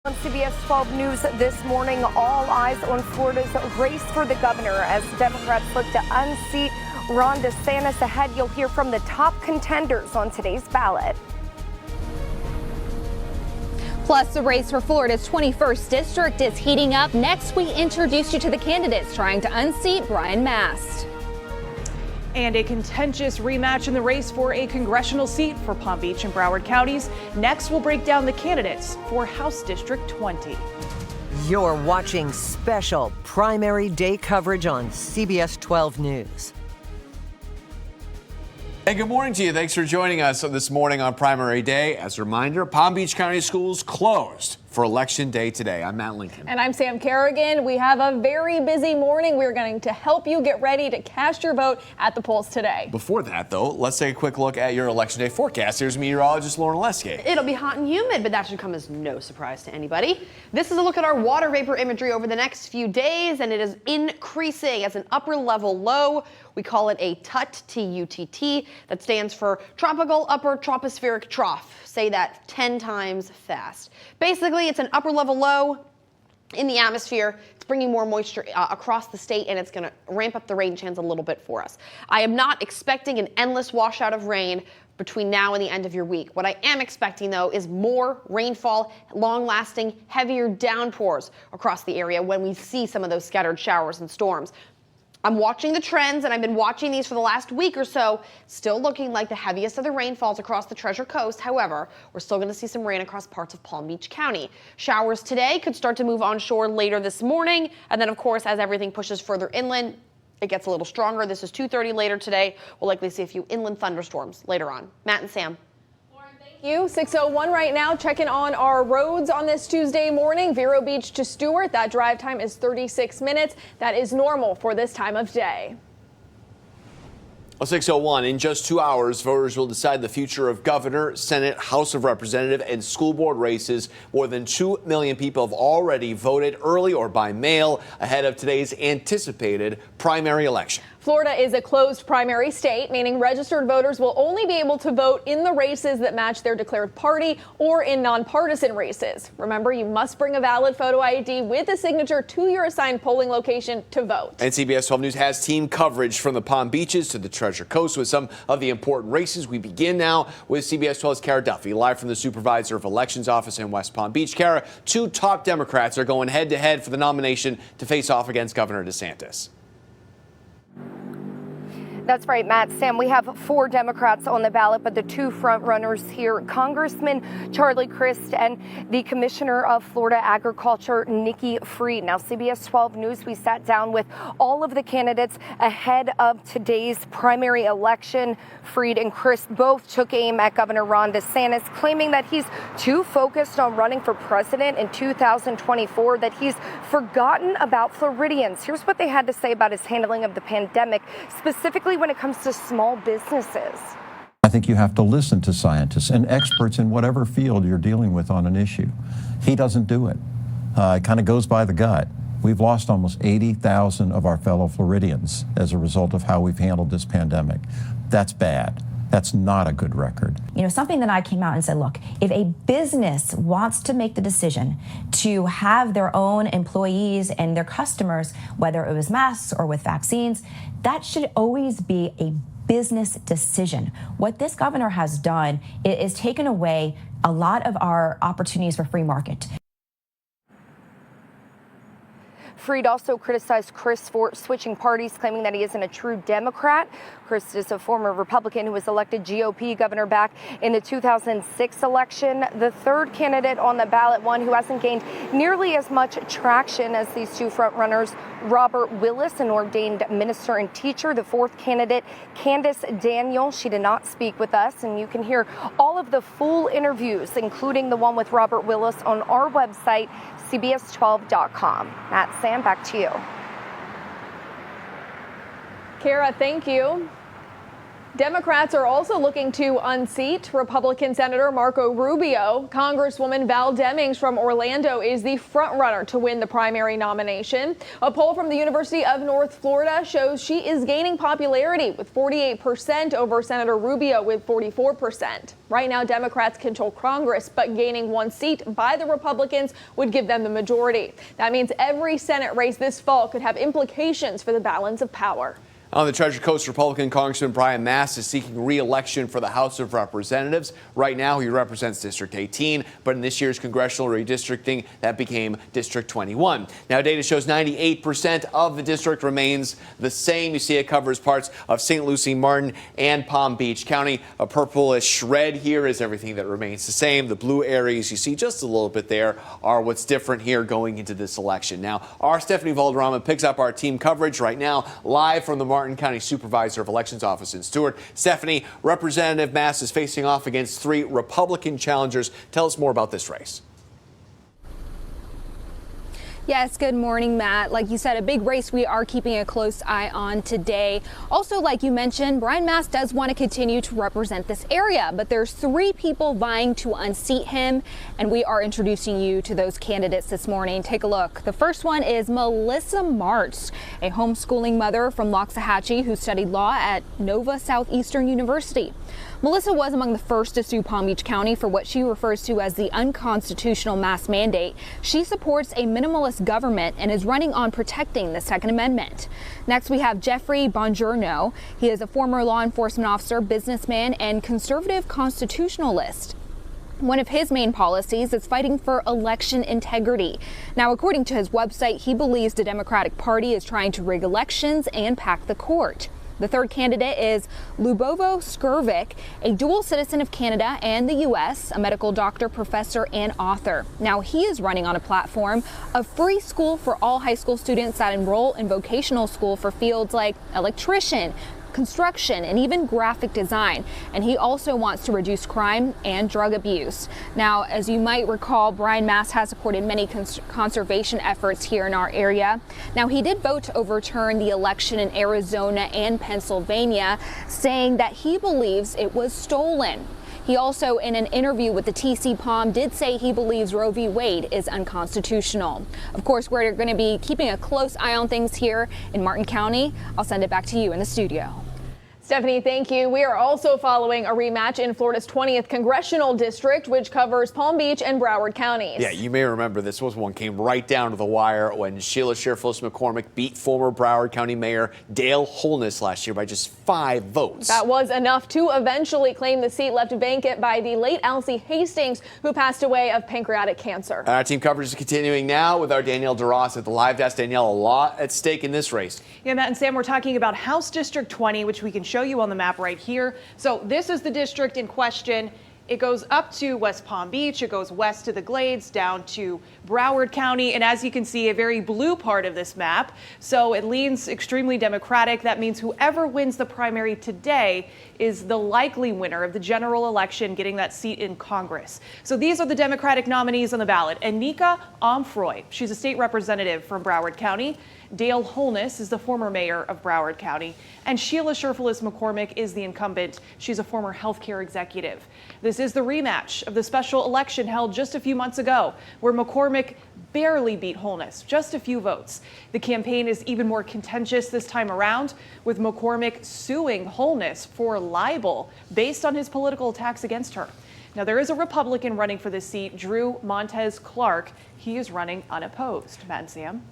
On CBS 12 News this morning, all eyes on Florida's race for the governor as Democrats look to unseat Ron DeSantis. Ahead, you'll hear from the top contenders on today's ballot. Plus, the race for Florida's 21st district is heating up. Next, we introduce you to the candidates trying to unseat Brian Mast. And a contentious rematch in the race for a congressional seat for Palm Beach and Broward counties. Next, we'll break down the candidates for House District 20. You're watching special primary day coverage on CBS 12 News. Hey, good morning to you. Thanks for joining us this morning on Primary Day. As a reminder, Palm Beach County schools closed for Election Day today. I'm Matt Lincoln. And I'm Sam Kerrigan. We have a very busy morning. We're going to help you get ready to cast your vote at the polls today. Before that, though, let's take a quick look at your Election Day forecast. Here's meteorologist Lauren Leske. It'll be hot and humid, but that should come as no surprise to anybody. This is a look at our water vapor imagery over the next few days, and it is increasing as an upper level low. We call it a TUTT, T-U-T-T. That stands for Tropical Upper Tropospheric Trough. Say that 10 times fast. Basically, it's an upper level low in the atmosphere. It's bringing more moisture across the state, and it's going to ramp up the rain chance a little bit for us. I am not expecting an endless washout of rain between now and the end of your week. What I am expecting, though, is more rainfall, long-lasting, heavier downpours across the area when we see some of those scattered showers and storms. I'm watching the trends, and I've been watching these for the last week or so, still looking like the heaviest of the rainfalls across the Treasure Coast. However, we're still going to see some rain across parts of Palm Beach County. Showers today could start to move onshore later this morning, and then, of course, as everything pushes further inland, it gets a little stronger. This is 2:30 later today. We'll likely see a few inland thunderstorms later on. Matt and Sam. You 6:01 right now, checking on our roads on this Tuesday morning. Vero Beach to Stewart, that drive time is 36 minutes. That is normal for this time of day. 6:01. In just 2 hours, voters will decide the future of governor, Senate, House of Representative, and school board races. More than 2 million people have already voted early or by mail ahead of today's anticipated primary election. Florida is a closed primary state, meaning registered voters will only be able to vote in the races that match their declared party or in nonpartisan races. Remember, you must bring a valid photo ID with a signature to your assigned polling location to vote. And CBS 12 News has team coverage from the Palm Beaches to the Treasure Coast with some of the important races. We begin now with CBS 12's Kara Duffy, live from the Supervisor of Elections office in West Palm Beach. Kara, two top Democrats are going head-to-head for the nomination to face off against Governor DeSantis. That's right, Matt. Sam, we have 4 Democrats on the ballot, but the 2 front runners here, Congressman Charlie Crist and the Commissioner of Florida Agriculture, Nikki Fried. Now, CBS 12 News, we sat down with all of the candidates ahead of today's primary election. Fried and Crist both took aim at Governor Ron DeSantis, claiming that he's too focused on running for president in 2024, that he's forgotten about Floridians. Here's what they had to say about his handling of the pandemic, specifically when it comes to small businesses. I think you have to listen to scientists and experts in whatever field you're dealing with on an issue. He doesn't do it. It kind of goes by the gut. We've lost almost 80,000 of our fellow Floridians as a result of how we've handled this pandemic. That's bad. That's not a good record. You know, something that I came out and said, look, if a business wants to make the decision to have their own employees and their customers, whether it was masks or with vaccines, that should always be a business decision. What this governor has done is taken away a lot of our opportunities for free market. Fried also criticized Crist for switching parties, claiming that he isn't a true Democrat. Crist is a former Republican who was elected GOP governor back in the 2006 election. The third candidate on the ballot, one who hasn't gained nearly as much traction as these 2 frontrunners, Robert Willis, an ordained minister and teacher. The fourth candidate, Candace Daniel, she did not speak with us, and you can hear all of the full interviews, including the one with Robert Willis, on our website, CBS12.com. Matt, Sam, back to you. Kara, thank you. Democrats are also looking to unseat Republican Senator Marco Rubio. Congresswoman Val Demings from Orlando is the frontrunner to win the primary nomination. A poll from the University of North Florida shows she is gaining popularity with 48% over Senator Rubio with 44%. Right now, Democrats control Congress, but gaining one seat by the Republicans would give them the majority. That means every Senate race this fall could have implications for the balance of power. On the Treasure Coast, Republican Congressman Brian Mast is seeking re-election for the House of Representatives. Right now, he represents District 18, but in this year's congressional redistricting, that became District 21. Now, data shows 98% of the district remains the same. You see it covers parts of St. Lucie, Martin, and Palm Beach County. A purplish red here is everything that remains the same. The blue areas you see just a little bit there are what's different here going into this election. Now, our Stephanie Valderrama picks up our team coverage right now, live from the Martin County Supervisor of Elections Office in Stewart. Stephanie, Representative Mast is facing off against 3 Republican challengers. Tell us more about this race. Yes, good morning, Matt. Like you said, a big race we are keeping a close eye on today. Also, like you mentioned, Brian Mast does want to continue to represent this area, but there's 3 people vying to unseat him, and we are introducing you to those candidates this morning. Take a look. The first one is Melissa Martz, a homeschooling mother from Loxahatchee who studied law at Nova Southeastern University. Melissa was among the first to sue Palm Beach County for what she refers to as the unconstitutional mask mandate. She supports a minimalist government and is running on protecting the Second Amendment. Next, we have Jeffrey Bongiorno. He is a former law enforcement officer, businessman, and conservative constitutionalist. One of his main policies is fighting for election integrity. Now, according to his website, he believes the Democratic Party is trying to rig elections and pack the court. The third candidate is Lubovo Skrvic, a dual citizen of Canada and the U.S., a medical doctor, professor, and author. Now, he is running on a platform of free school for all high school students that enroll in vocational school for fields like electrician, construction, and even graphic design. And he also wants to reduce crime and drug abuse. Now, as you might recall, Brian Mast has supported many conservation efforts here in our area. Now, he did vote to overturn the election in Arizona and Pennsylvania, saying that he believes it was stolen. He also, in an interview with the TC Palm, did say he believes Roe v. Wade is unconstitutional. Of course, we're going to be keeping a close eye on things here in Martin County. I'll send it back to you in the studio. Stephanie, thank you. We are also following a rematch in Florida's 20th congressional district, which covers Palm Beach and Broward counties. Yeah, you may remember this one came right down to the wire when Sheila Sherflis McCormick beat former Broward County Mayor Dale Holness last year by just 5 votes. That was enough to eventually claim the seat left vacant by the late Alcee Hastings, who passed away of pancreatic cancer. Our team coverage is continuing now with our Danielle DeRoss at the live desk. Danielle, a lot at stake in this race. Yeah, Matt and Sam, we're talking about House District 20, which we can show you on the map right here. So this is the district in question. It goes up to West Palm Beach, it goes west to the Glades, down to Broward County, and as you can see, a very blue part of this map. So it leans extremely Democratic. That means whoever wins the primary today is the likely winner of the general election, getting that seat in Congress. So these are the Democratic nominees on the ballot. Anika Omfroy, she's a state representative from Broward County. Dale Holness is the former mayor of Broward County, and Sheila Sherflis McCormick is the incumbent. She's a former healthcare executive. This is the rematch of the special election held just a few months ago, where McCormick barely beat Holness, just a few votes. The campaign is even more contentious this time around, with McCormick suing Holness for libel based on his political attacks against her. Now, there is a Republican running for this seat, Drew Montez Clark. He is running unopposed. Matt and Sam.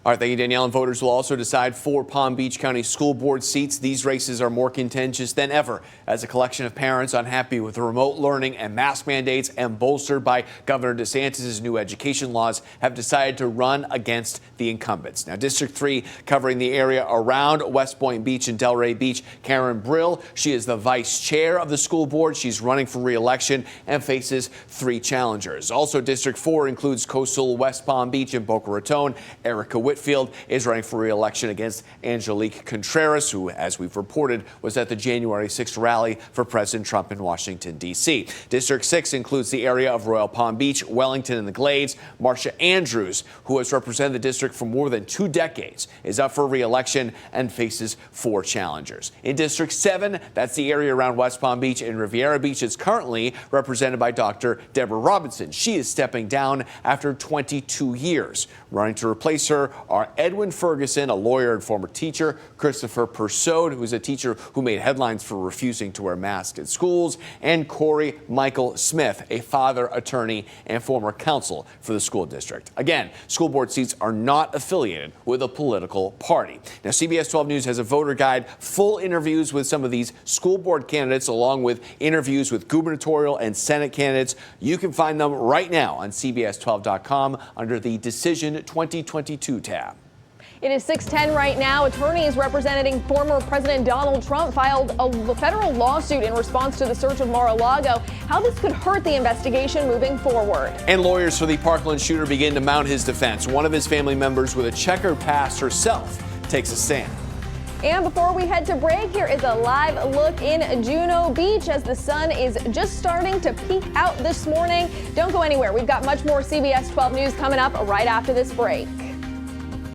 All right, thank you, Danielle. And voters will also decide 4 Palm Beach County School Board seats. These races are more contentious than ever as a collection of parents unhappy with remote learning and mask mandates and bolstered by Governor DeSantis' new education laws have decided to run against the incumbents. Now, District 3 covering the area around West Point Beach and Delray Beach, Karen Brill. She is the vice chair of the school board. She's running for re-election and faces 3 challengers. Also, District 4 includes coastal West Palm Beach and Boca Raton. Erica Whitfield Whitfield is running for re-election against Angelique Contreras, who, as we've reported, was at the January 6th rally for President Trump in Washington, D.C. District 6 includes the area of Royal Palm Beach, Wellington, and the Glades. Marcia Andrews, who has represented the district for more than 2 decades, is up for re-election and faces 4 challengers. In District 7, that's the area around West Palm Beach and Riviera Beach, is currently represented by Dr. Deborah Robinson. She is stepping down after 22 years. Running to replace her are Edwin Ferguson, a lawyer and former teacher, Christopher Persaud, who is a teacher who made headlines for refusing to wear masks at schools, and Corey Michael Smith, a father, attorney, and former counsel for the school district. Again, school board seats are not affiliated with a political party. Now, CBS 12 News has a voter guide, full interviews with some of these school board candidates, along with interviews with gubernatorial and Senate candidates. You can find them right now on CBS12.com under the Decision 2022 tab. It is 6:10 right now. Attorneys representing former President Donald Trump filed a federal lawsuit in response to the search of Mar-a-Lago. How this could hurt the investigation moving forward. And lawyers for the Parkland shooter begin to mount his defense. One of his family members with a checkered past herself takes a stand. And before we head to break, here is a live look in Juno Beach as the sun is just starting to peek out this morning. Don't go anywhere. We've got much more CBS 12 News coming up right after this break.